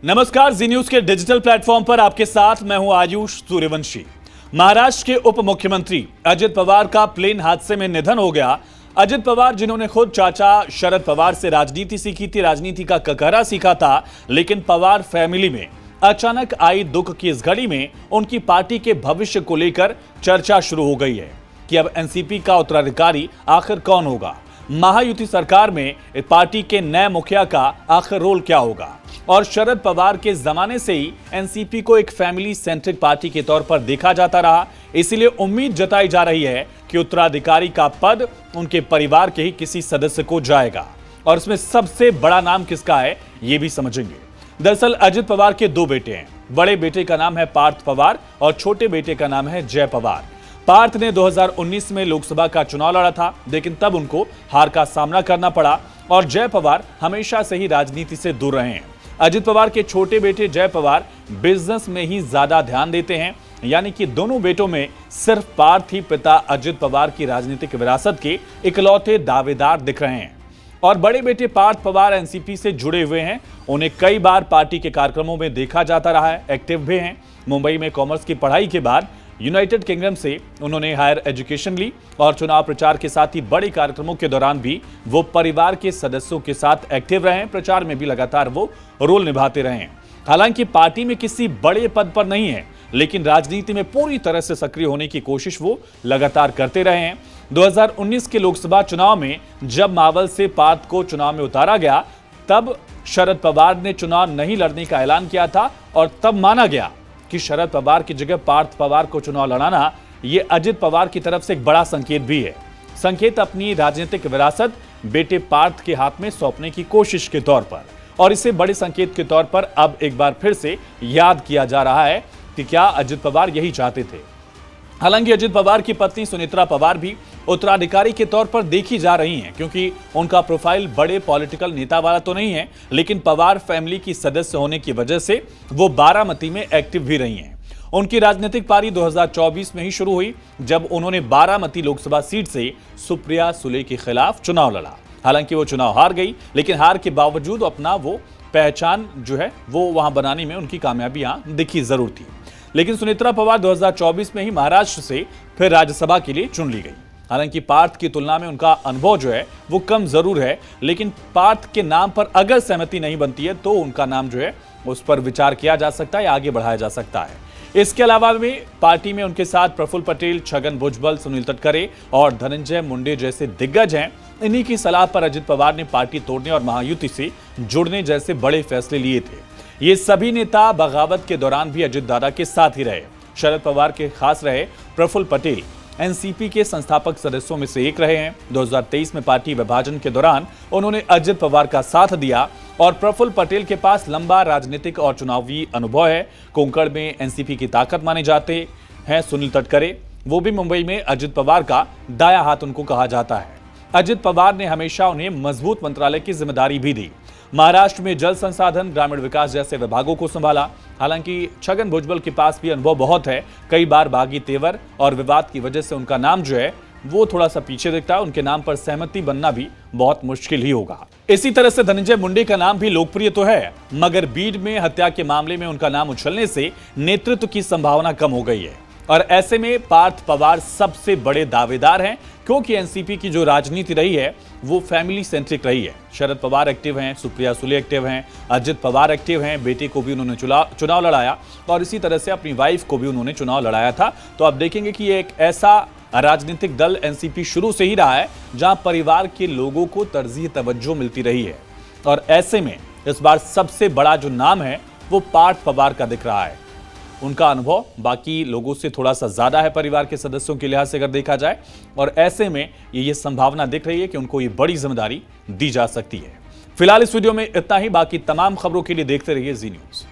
नमस्कार, जी न्यूज के digital platform पर आपके साथ मैं हूं आयुष सूर्यवंशी। महाराष्ट्र के उप मुख्यमंत्री अजित पवार का प्लेन हादसे में निधन हो गया। अजित पवार, जिन्होंने खुद चाचा शरद पवार से राजनीति सीखी थी, राजनीति का ककहरा सीखा था, लेकिन पवार फैमिली में अचानक आई दुख की इस घड़ी में उनकी पार्टी के भविष्य को लेकर चर्चा शुरू हो गई है कि अब एनसीपी का उत्तराधिकारी आखिर कौन होगा। महायुति सरकार में पार्टी के नए मुखिया का आखिर रोल क्या होगा। और शरद पवार के जमाने से ही एनसीपी को एक फैमिली सेंट्रिक पार्टी के तौर पर देखा जाता रहा, इसीलिए उम्मीद जताई जा रही है कि उत्तराधिकारी का पद उनके परिवार के ही किसी सदस्य को जाएगा। और इसमें सबसे बड़ा नाम किसका है, ये भी समझेंगे। दरअसल अजित पवार के दो बेटे हैं। बड़े बेटे का नाम है पार्थ पवार और छोटे बेटे का नाम है जय पवार। पार्थ ने 2019 में लोकसभा का चुनाव लड़ा था, लेकिन तब उनको हार का सामना करना पड़ा। और जय पवार हमेशा से ही राजनीति से दूर रहे हैं। अजित पवार के छोटे बेटे जय पवार बिजनेस में ही ज्यादा ध्यान देते हैं, यानी कि दोनों बेटों में सिर्फ पार्थ ही पिता अजित पवार की राजनीतिक विरासत के इकलौते दावेदार दिख रहे हैं। और बड़े बेटे पार्थ पवार एनसीपी से जुड़े हुए हैं। उन्हें कई बार पार्टी के कार्यक्रमों में देखा जाता रहा है, एक्टिव भी हैं। मुंबई में कॉमर्स की पढ़ाई के बाद यूनाइटेड किंगडम से उन्होंने हायर एजुकेशन ली और चुनाव प्रचार के साथ ही बड़े कार्यक्रमों के दौरान भी वो परिवार के सदस्यों के साथ एक्टिव रहे। प्रचार में भी लगातार वो रोल निभाते रहे। हालांकि पार्टी में किसी बड़े पद पर नहीं है, लेकिन राजनीति में पूरी तरह से सक्रिय होने की कोशिश वो लगातार करते रहे हैं। 2019 के लोकसभा चुनाव में जब मावल से पार्थ को चुनाव में उतारा गया, तब शरद पवार ने चुनाव नहीं लड़ने का ऐलान किया था और तब माना गया कि शरद पवार की जगह पार्थ पवार को चुनाव लड़ाना ये अजित पवार की तरफ से एक बड़ा संकेत भी है। संकेत अपनी राजनीतिक विरासत बेटे पार्थ के हाथ में सौंपने की कोशिश के तौर पर, और इसे बड़े संकेत के तौर पर अब एक बार फिर से याद किया जा रहा है कि क्या अजित पवार यही चाहते थे। हालांकि अजित पवार की पत्नी सुनेत्रा पवार भी उत्तराधिकारी के तौर पर देखी जा रही हैं, क्योंकि उनका प्रोफाइल बड़े पॉलिटिकल नेता वाला तो नहीं है, लेकिन पवार फैमिली की सदस्य होने की वजह से वो बारामती में एक्टिव भी रही हैं। उनकी राजनीतिक पारी 2024 में ही शुरू हुई, जब उन्होंने बारामती लोकसभा सीट से सुप्रिया सुले के खिलाफ चुनाव लड़ा। हालांकि वो चुनाव हार गई, लेकिन हार के बावजूद अपना वो पहचान जो है वो वहां बनाने में उनकी कामयाबी यहां दिखी जरूर थी। लेकिन सुनेत्रा पवार 2024 में ही महाराष्ट्र से फिर राज्यसभा के लिए चुन ली गई। हालांकि पार्थ की तुलना में उनका अनुभव जो है वो कम जरूर है, लेकिन पार्थ के नाम पर अगर सहमति नहीं बनती है तो उनका नाम जो है उस पर विचार किया जा सकता है या आगे बढ़ाया जा सकता है। इसके अलावा में पार्टी में उनके साथ प्रफुल्ल पटेल, छगन भुजबल, सुनील तटकरे और धनंजय मुंडे जैसे दिग्गज हैं। इन्हीं की सलाह पर अजित पवार ने पार्टी तोड़ने और महायुति से जुड़ने जैसे बड़े फैसले लिए थे। ये सभी नेता बगावत के दौरान भी अजित दादा के साथ ही रहे। शरद पवार के खास रहे प्रफुल्ल पटेल एनसीपी के संस्थापक सदस्यों में से एक रहे हैं। 2023 में पार्टी विभाजन के दौरान उन्होंने अजित पवार का साथ दिया और प्रफुल्ल पटेल के पास लंबा राजनीतिक और चुनावी अनुभव है। कोंकण में एनसीपी की ताकत माने जाते हैं सुनील तटकरे, वो भी मुंबई में अजित पवार का दाया हाथ उनको कहा जाता है। अजित पवार ने हमेशा उन्हें मजबूत मंत्रालय की जिम्मेदारी भी दी। महाराष्ट्र में जल संसाधन, ग्रामीण विकास जैसे विभागों को संभाला। हालांकि छगन भुजबल के पास भी अनुभव बहुत है। कई बार बागी तेवर और विवाद की वजह से उनका नाम जो है वो थोड़ा सा पीछे दिखता है। उनके नाम पर सहमति बनना भी बहुत मुश्किल ही होगा। इसी तरह से धनंजय मुंडे का नाम भी लोकप्रिय तो है, मगर बीड में हत्या के मामले में उनका नाम उछलने से नेतृत्व की संभावना कम हो गई है। और ऐसे में पार्थ पवार सबसे बड़े दावेदार हैं, क्योंकि एनसीपी की जो राजनीति रही है वो फैमिली सेंट्रिक रही है। शरद पवार एक्टिव हैं, सुप्रिया सुले एक्टिव हैं, अजित पवार एक्टिव हैं। बेटे को भी उन्होंने चुनाव लड़ाया और इसी तरह से अपनी वाइफ को भी उन्होंने चुनाव लड़ाया था। तो आप देखेंगे कि ये एक ऐसा राजनीतिक दल एनसीपी शुरू से ही रहा है जहां परिवार के लोगों को तरजीह तवज्जो मिलती रही है। और ऐसे में इस बार सबसे बड़ा जो नाम है वो पार्थ पवार का दिख रहा है। उनका अनुभव बाकी लोगों से थोड़ा सा ज्यादा है परिवार के सदस्यों के लिहाज से अगर देखा जाए, और ऐसे में ये संभावना दिख रही है कि उनको ये बड़ी जिम्मेदारी दी जा सकती है। फिलहाल इस वीडियो में इतना ही। बाकी तमाम खबरों के लिए देखते रहिए जी न्यूज।